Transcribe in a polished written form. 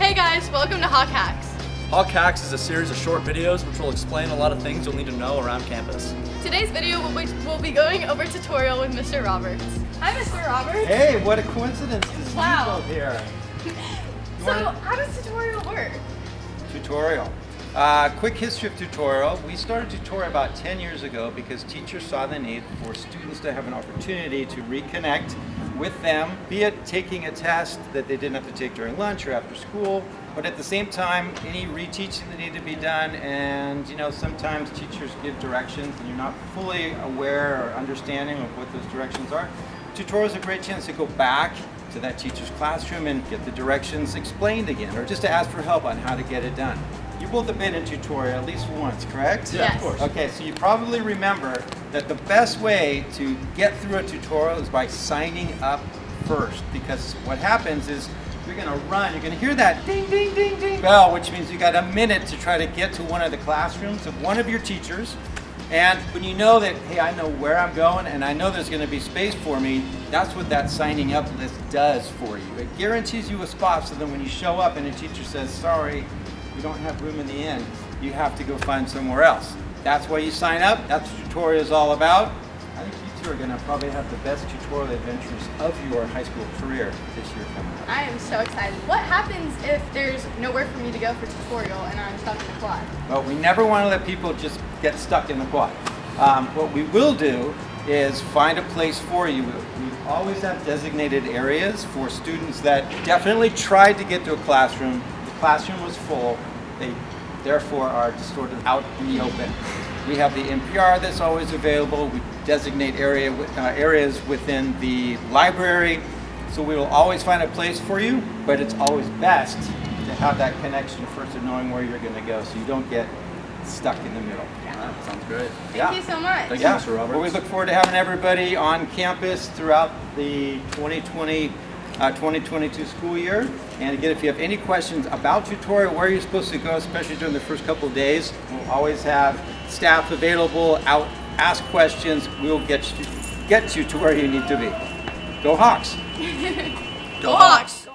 Hey guys, welcome to Hawk Hacks. Hawk Hacks is a series of short videos which will explain a lot of things you'll need to know around campus. Today's video we'll be going over tutorial with Mr. Roberts. Hi Mr. Roberts. Hey, what a coincidence to see Wow. you both here. So how does tutorial work? Tutorial. Quick history of tutorial. We started tutorial about 10 years ago because teachers saw the need for students to have an opportunity to reconnect with them, be it taking a test that they didn't have to take during lunch or after school, but at the same time, any reteaching that needed to be done, and sometimes teachers give directions and you're not fully aware or understanding of what those directions are. Tutorial is a great chance to go back to that teacher's classroom and get the directions explained again, or just to ask for help on how to get it done. You both have been in tutorial at least once, correct? Yeah, of course. Okay, so you probably remember that the best way to get through a tutorial is by signing up first, because what happens is you're going to run, you're going to hear that ding, ding, ding, ding bell, which means you got a minute to try to get to one of the classrooms of one of your teachers. And when you know that, hey, I know where I'm going and I know there's going to be space for me, that's what that signing up list does for you. It guarantees you a spot, so that when you show up and a teacher says, sorry, we don't have room in the end, you have to go find somewhere else. That's why you sign up. That's what tutorial is all about. I think you two are going to probably have the best tutorial adventures of your high school career this year coming up. I am so excited. What happens if there's nowhere for me to go for tutorial and I'm stuck in the quad? Well, we never want to let people just get stuck in the quad. What we will do is find a place for you. We always have designated areas for students that definitely tried to get to a classroom. The classroom was full. They therefore are just sort of out in the open. We have the NPR that's always available. We designate areas within the library. So we will always find a place for you, but it's always best to have that connection first of knowing where you're going to go, so you don't get stuck in the middle. Sounds great. Thank you so much. Thank you, Mr. Roberts. Well, we look forward to having everybody on campus throughout the 2022 school year. And again, if you have any questions about tutorial, where you're supposed to go, especially during the first couple of days, we'll always have staff available out. Ask questions. We'll get you to where you need to be. Go Hawks! Go Hawks!